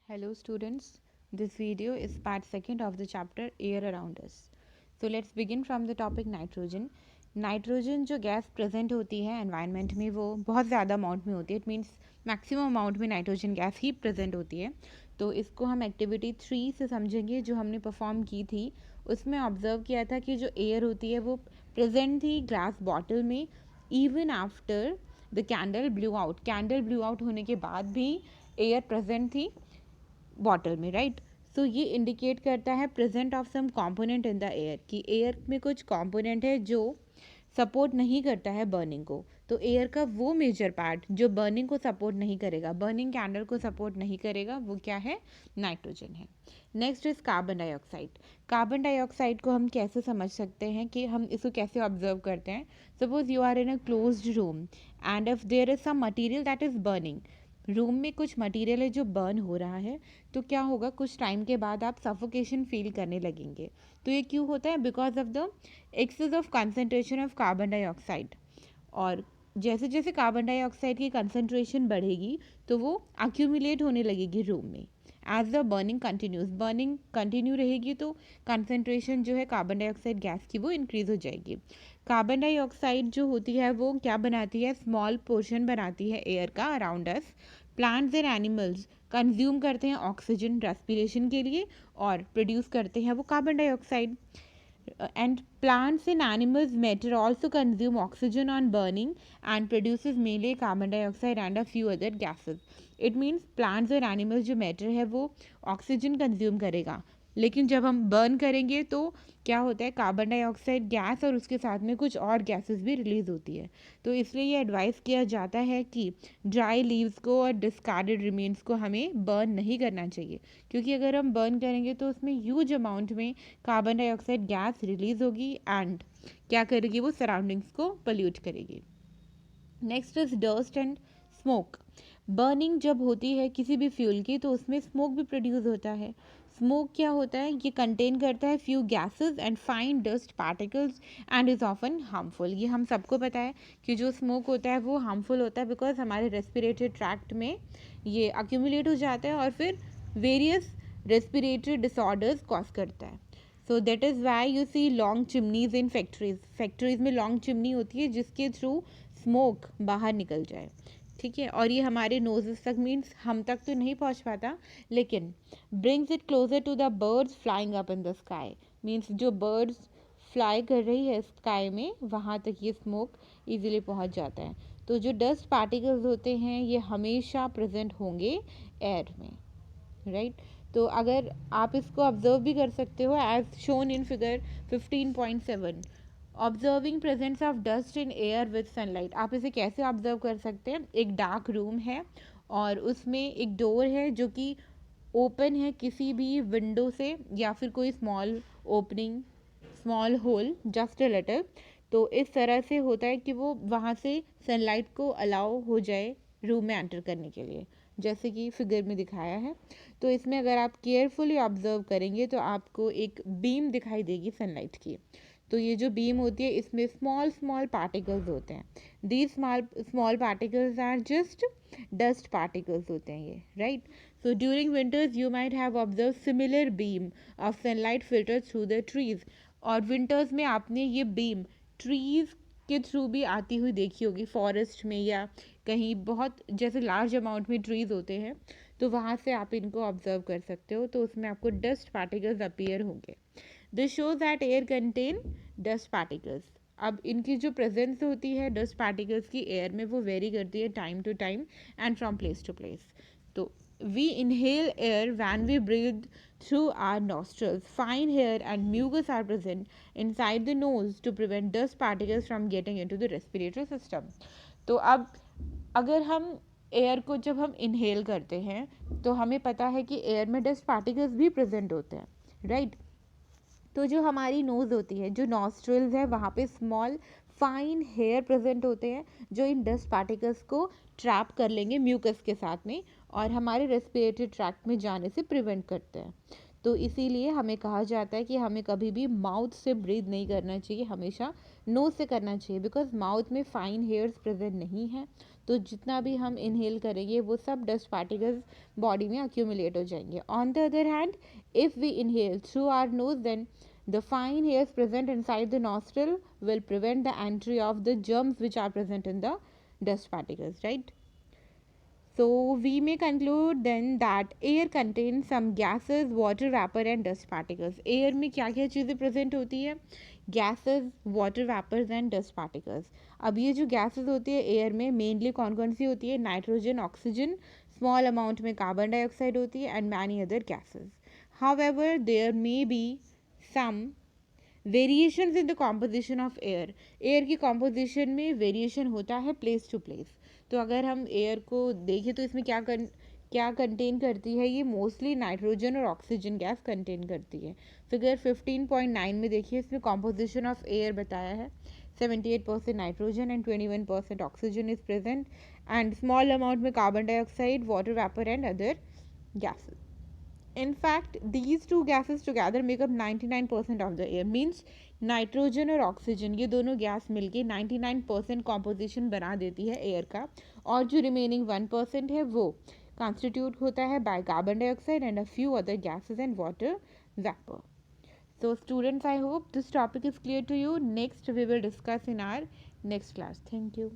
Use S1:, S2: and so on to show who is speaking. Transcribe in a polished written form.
S1: Hello students, this video is part second of the chapter air around us. So let's begin from the topic nitrogen. Nitrogen जो gas present होती है environment में वो बहुत ज़्यादा amount में होती है. इट मीन्स मैक्सिमम अमाउंट में नाइट्रोजन गैस ही प्रेजेंट होती है. तो इसको हम एक्टिविटी 3 से समझेंगे जो हमने परफॉर्म की थी. उसमें ऑब्जर्व किया था कि जो एयर होती है वो प्रेजेंट थी ग्लास बॉटल में even after the candle blew out. Candle blew out होने के बाद भी एयर प्रेजेंट थी बॉटल में, राइट. सो ये इंडिकेट करता है present of some component in the air, कि एयर में कुछ कंपोनेंट है जो सपोर्ट नहीं करता है बर्निंग को. तो एयर का वो मेजर पार्ट जो बर्निंग को सपोर्ट नहीं करेगा, बर्निंग कैंडल को सपोर्ट नहीं करेगा, वो क्या है? नाइट्रोजन है. Next is carbon dioxide. Carbon dioxide को हम कैसे समझ सकते हैं, कि हम इसको कैसे ऑब्जर्व करते हैं. Suppose you are in a closed room and if there is some material that is burning. Room में कुछ मटेरियल है जो बर्न हो रहा है, तो क्या होगा, कुछ टाइम के बाद आप सफोकेशन फील करने लगेंगे. तो ये क्यों होता है? Because of the excess of concentration of carbon dioxide. और जैसे जैसे कार्बन डाइऑक्साइड की कंसनट्रेशन बढ़ेगी तो वो अक्यूमुलेट होने लगेगी रूम में. एज द बर्निंग कंटिन्यू रहेगी तो कंसनट्रेशन जो है कार्बन डाइऑक्साइड गैस की वो इंक्रीज हो जाएगी. कार्बन डाइऑक्साइड जो होती है वो क्या बनाती है? स्मॉल पोर्शन बनाती है एयर का around us. Plants and animals consume करते हैं ऑक्सीजन रेस्पिरेशन के लिए और प्रोड्यूस करते हैं वो carbon dioxide. And plants and animals matter also consume oxygen on burning and produces mainly carbon dioxide and a few other gases. It means plants और animals जो matter है वो ऑक्सीजन कंज्यूम करेगा, लेकिन जब हम बर्न करेंगे तो क्या होता है? कार्बन डाइऑक्साइड गैस और उसके साथ में कुछ और गैसेस भी रिलीज होती है. तो इसलिए ये एडवाइस किया जाता है कि ड्राई लीव्स को और डिस्कार्डेड रिमेन्स को हमें बर्न नहीं करना चाहिए, क्योंकि अगर हम बर्न करेंगे तो उसमें ह्यूज अमाउंट में कार्बन डाइऑक्साइड गैस रिलीज होगी एंड क्या करेगी? वो सराउंडिंग्स को पोल्यूट करेगी. Next is dust and smoke. Burning जब होती है किसी भी फ्यूल की तो उसमें स्मोक भी प्रोड्यूस होता है. स्मोक क्या होता है? ये कंटेन करता है few gases and fine dust particles and is often harmful. ये हम सबको पता है कि जो स्मोक होता है वो हार्मफुल होता है बिकॉज हमारे रेस्पिरेटरी ट्रैक्ट में ये अक्यूमुलेट हो जाता है और फिर वेरियस रेस्पिरेटरी डिसऑर्डर्स कॉज करता है. So that is why you see long chimneys in factories में लॉन्ग चिमनी होती है जिसके थ्रू स्मोक बाहर निकल जाए. ठीक है, और ये हमारे नोजेस तक, मीन्स हम तक तो नहीं पहुंच पाता, लेकिन brings it closer to the birds flying up in the sky. Means जो बर्ड्स फ्लाई कर रही है स्काई में वहाँ तक ये स्मोक इजीली पहुंच जाता है. तो जो डस्ट पार्टिकल्स होते हैं ये हमेशा प्रेजेंट होंगे एयर में, राइट. तो अगर आप इसको ऑब्जर्व भी कर सकते हो as shown in figure 15.7, observing presence of dust in air with sunlight. आप इसे कैसे ऑब्जर्व कर सकते हैं? एक डार्क रूम है और उसमें एक डोर है जो कि ओपन है किसी भी विंडो से या फिर कोई small opening, small hole, just a little. तो इस तरह से होता है कि वो वहाँ से सनलाइट को अलाउ हो जाए रूम में एंटर करने के लिए, जैसे कि फिगर में दिखाया है. तो इसमें अगर आप केयरफुली ऑब्जर्व करेंगे तो आपको एक बीम दिखाई देगी सनलाइट की. तो ये जो बीम होती है इसमें स्मॉल स्मॉल पार्टिकल्स होते हैं. These small particles are just dust particles होते हैं ये, right. So during winters you might have observe similar beam of sunlight filter through the trees. और विंटर्स में आपने ये बीम ट्रीज के थ्रू भी आती हुई देखी होगी, फॉरेस्ट में या कहीं बहुत जैसे लार्ज अमाउंट में ट्रीज होते हैं तो वहाँ से आप इनको ऑब्जर्व कर सकते हो. तो उसमें आपको डस्ट पार्टिकल्स अपीयर होंगे. This shows that air contain dust particles. अब इनकी जो प्रेजेंस होती है डस्ट पार्टिकल्स की एयर में वो वेरी करती है time to time and from place to place. तो we inhale air when we breathe through our nostrils. Fine hair and mucus are present inside the nose to prevent dust particles from getting into the respiratory system. तो अब अगर हम air को जब हम inhale करते हैं तो हमें पता है कि एयर में डस्ट पार्टिकल्स भी प्रेजेंट होते हैं, राइट. तो जो हमारी नोज़ होती है, जो नॉस्ट्रिल्स है, वहाँ पे स्मॉल फाइन हेयर प्रेजेंट होते हैं जो इन डस्ट पार्टिकल्स को ट्रैप कर लेंगे म्यूकस के साथ में और हमारे रेस्पिरेटरी ट्रैक्ट में जाने से प्रिवेंट करते हैं. तो इसीलिए हमें कहा जाता है कि हमें कभी भी माउथ से ब्रीथ नहीं करना चाहिए, हमेशा नोज से करना चाहिए, बिकॉज माउथ में फाइन हेयर्स प्रेजेंट नहीं है। तो जितना भी हम इनहेल करेंगे वो सब डस्ट पार्टिकल्स बॉडी में अक्यूमुलेट हो जाएंगे. On the other hand, if we inhale through our nose, then the fine hairs present inside the nostril will prevent the entry of the germs which are present in the dust particles, right? So we may conclude then that air contains some gases, water vapor and dust particles. Air में क्या क्या चीज़ें present होती है? Gases, water vapors and dust particles. अब ये जो gases होती है air में mainly कौन कौन सी होती है? नाइट्रोजन, ऑक्सीजन, small amount में कार्बन डाइऑक्साइड होती है and many other gases. However, there may be some variations in the composition of air. Air की कॉम्पोजिशन में वेरिएशन होता है प्लेस टू प्लेस. तो अगर हम एयर को देखें तो इसमें क्या कंटेन करती है? ये मोस्टली नाइट्रोजन और ऑक्सीजन गैस कंटेन करती है. फिगर 15.9 में देखिए, इसमें कॉम्पोजिशन ऑफ एयर बताया है. 78% nitrogen and 21% oxygen is present and small amount में carbon dioxide, water vapour and other gases. In fact, these two gases together make up 99% of the air. Means nitrogen और oxygen ये दोनों gas मिलके 99% composition बना देती है air का, और जो रिमेनिंग 1% है वो कॉन्स्टिट्यूट होता है by carbon dioxide and a few other gases and water vapour. So students, I hope this topic is clear to you. Next we will discuss in our next class. Thank you.